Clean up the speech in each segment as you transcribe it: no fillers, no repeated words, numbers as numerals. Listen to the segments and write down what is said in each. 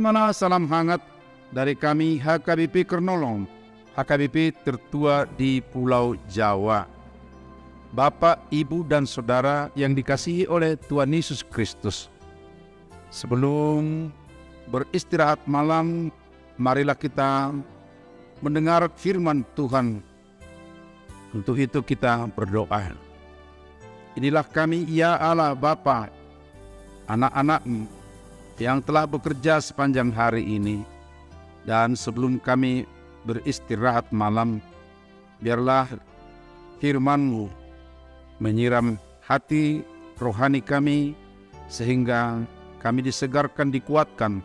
Terima salam hangat dari kami HKBP Kernolong, HKBP tertua di Pulau Jawa. Bapak, Ibu, dan Saudara yang dikasihi oleh Tuhan Yesus Kristus. Sebelum beristirahat malam, marilah kita mendengar firman Tuhan. Untuk itu kita berdoa. Inilah kami, ya Allah Bapa, anak-anak-Mu yang telah bekerja sepanjang hari ini. Dan sebelum kami beristirahat malam, biarlah firman-Mu menyiram hati rohani kami, sehingga kami disegarkan, dikuatkan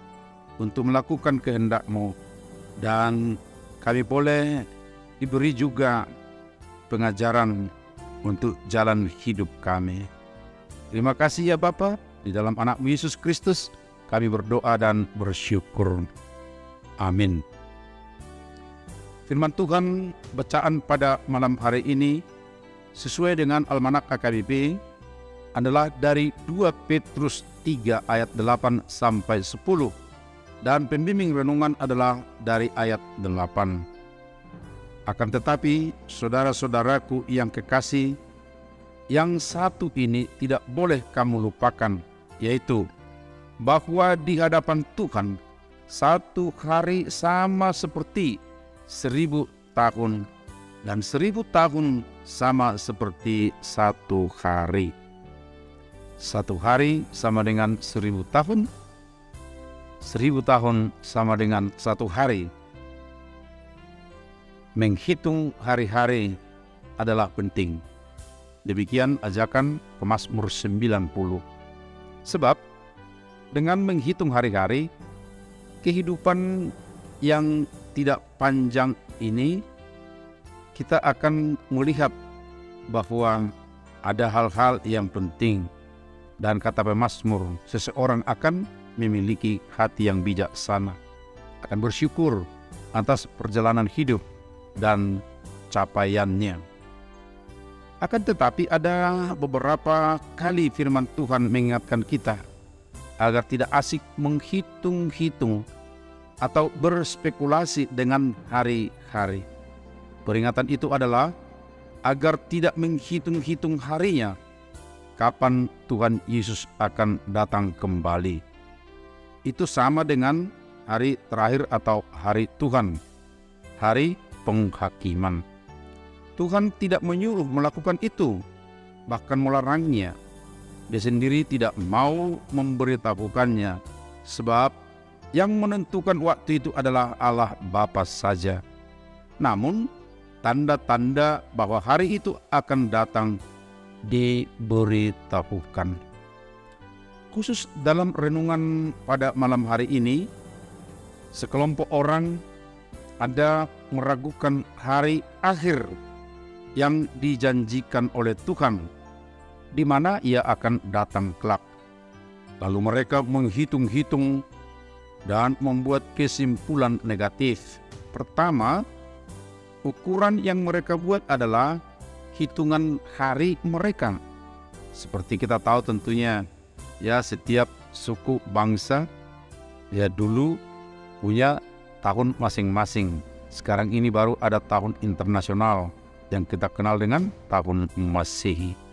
untuk melakukan kehendak-Mu. Dan kami boleh diberi juga pengajaran untuk jalan hidup kami. Terima kasih ya Bapa, di dalam anak-Mu Yesus Kristus kami berdoa dan bersyukur. Amin. Firman Tuhan bacaan pada malam hari ini sesuai dengan Almanak HKBP adalah dari 2 Petrus 3 ayat 8 sampai 10 dan pembimbing renungan adalah dari ayat 8. Akan tetapi saudara-saudaraku yang kekasih, yang satu ini tidak boleh kamu lupakan, yaitu bahwa di hadapan Tuhan satu hari sama seperti 1000 tahun, dan 1000 tahun sama seperti satu hari. Satu hari sama dengan 1000 tahun, 1000 tahun sama dengan satu hari. Menghitung hari-hari adalah penting. Demikian ajakan Pemazmur 90. Sebab dengan menghitung hari-hari, kehidupan yang tidak panjang ini, kita akan melihat bahwa ada hal-hal yang penting. Dan kata pemazmur, seseorang akan memiliki hati yang bijaksana, akan bersyukur atas perjalanan hidup dan capaiannya. Akan tetapi ada beberapa kali firman Tuhan mengingatkan kita agar tidak asik menghitung-hitung atau berspekulasi dengan hari-hari. Peringatan itu adalah agar tidak menghitung-hitung harinya, kapan Tuhan Yesus akan datang kembali. Itu sama dengan hari terakhir atau hari Tuhan, hari penghakiman. Tuhan tidak menyuruh melakukan itu, bahkan melarangnya. Dia sendiri tidak mau memberitahukannya, sebab yang menentukan waktu itu adalah Allah Bapa saja. Namun, tanda-tanda bahwa hari itu akan datang diberitahukan. Khusus dalam renungan pada malam hari ini, sekelompok orang ada meragukan hari akhir yang dijanjikan oleh Tuhan, di mana Ia akan datang kelak. Lalu mereka menghitung-hitung dan membuat kesimpulan negatif. Pertama, ukuran yang mereka buat adalah hitungan hari mereka. Seperti kita tahu tentunya, ya setiap suku bangsa ya dulu punya tahun masing-masing. Sekarang ini baru ada tahun internasional yang kita kenal dengan tahun Masehi.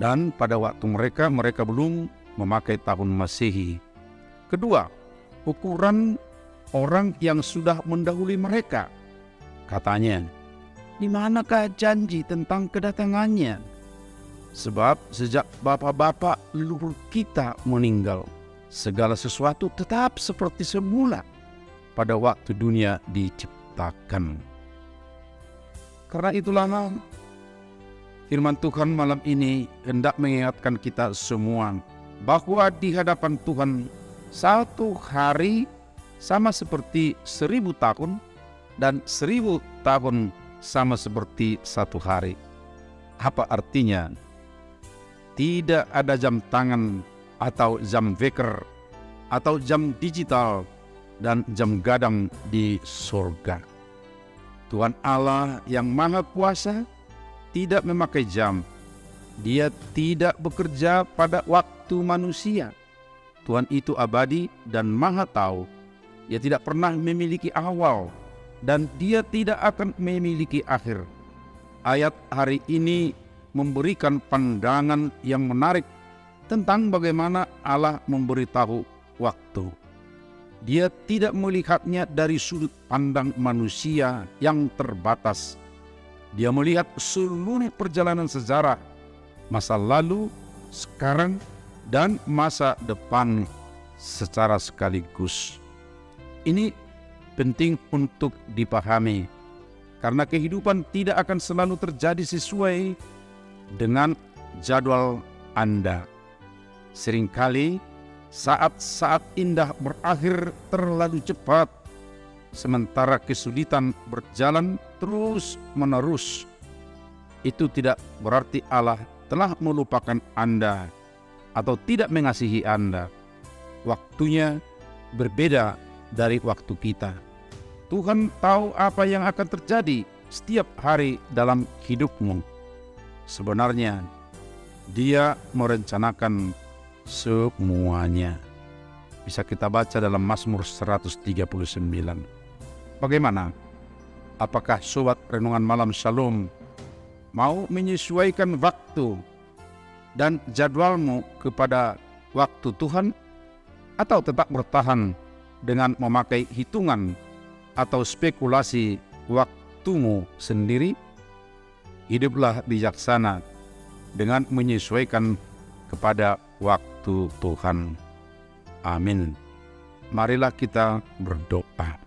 Dan pada waktu mereka belum memakai tahun Masehi. Kedua, ukuran orang yang sudah mendahului mereka. Katanya, di manakah janji tentang kedatangannya? Sebab sejak bapak-bapak leluhur kita meninggal, segala sesuatu tetap seperti semula pada waktu dunia diciptakan. Karena itulah firman Tuhan malam ini hendak mengingatkan kita semua bahwa di hadapan Tuhan satu hari sama seperti 1000 tahun dan 1000 tahun sama seperti satu hari. Apa artinya? Tidak ada jam tangan atau jam weker atau jam digital dan jam gadang di surga. Tuhan Allah yang Maha Kuasa tidak memakai jam. Dia tidak bekerja pada waktu manusia. Tuhan itu abadi dan maha tahu. Dia tidak pernah memiliki awal dan dia tidak akan memiliki akhir. Ayat hari ini memberikan pandangan yang menarik tentang bagaimana Allah memberitahu waktu. Dia tidak melihatnya dari sudut pandang manusia yang terbatas. Dia melihat seluruh perjalanan sejarah, masa lalu, sekarang, dan masa depan secara sekaligus. Ini penting untuk dipahami, karena kehidupan tidak akan selalu terjadi sesuai dengan jadwal Anda. Seringkali saat-saat indah berakhir terlalu cepat, sementara kesulitan berjalan terus-menerus. Itu tidak berarti Allah telah melupakan Anda atau tidak mengasihi Anda. Waktunya berbeda dari waktu kita. Tuhan tahu apa yang akan terjadi setiap hari dalam hidupmu. Sebenarnya, Dia merencanakan semuanya. Bisa kita baca dalam Mazmur 139. Bagaimana? Apakah sobat Renungan Malam Shalom mau menyesuaikan waktu dan jadwalmu kepada waktu Tuhan, atau tetap bertahan dengan memakai hitungan atau spekulasi waktumu sendiri? Hiduplah bijaksana dengan menyesuaikan kepada waktu Tuhan. Amin. Marilah kita berdoa.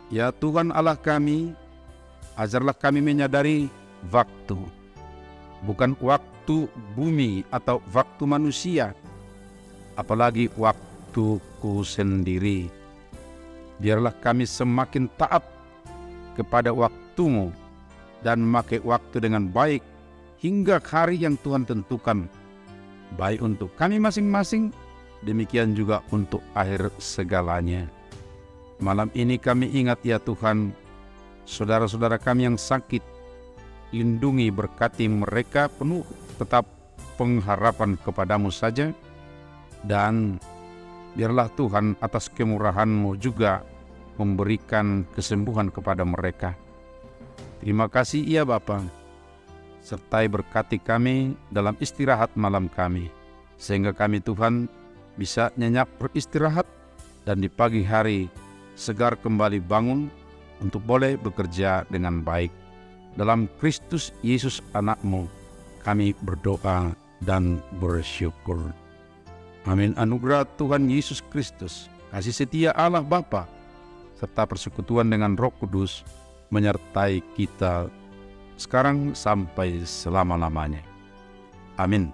Ya Tuhan Allah kami, ajarlah kami menyadari waktu, bukan waktu bumi atau waktu manusia, apalagi waktuku sendiri. Biarlah kami semakin taat kepada waktumu dan memakai waktu dengan baik hingga hari yang Tuhan tentukan, baik untuk kami masing-masing, demikian juga untuk akhir segalanya. Malam ini kami ingat ya Tuhan, saudara-saudara kami yang sakit, lindungi, berkati mereka penuh tetap pengharapan kepadamu saja, dan biarlah Tuhan atas kemurahan-Mu juga memberikan kesembuhan kepada mereka. Terima kasih ya Bapa, sertai berkati kami dalam istirahat malam kami, sehingga kami Tuhan bisa nyenyak beristirahat dan di pagi hari segar kembali bangun untuk boleh bekerja dengan baik. Dalam Kristus Yesus anak-Mu kami berdoa dan bersyukur. Amin. Anugerah Tuhan Yesus Kristus, kasih setia Allah Bapa, serta persekutuan dengan Roh Kudus menyertai kita sekarang sampai selama-lamanya. Amin.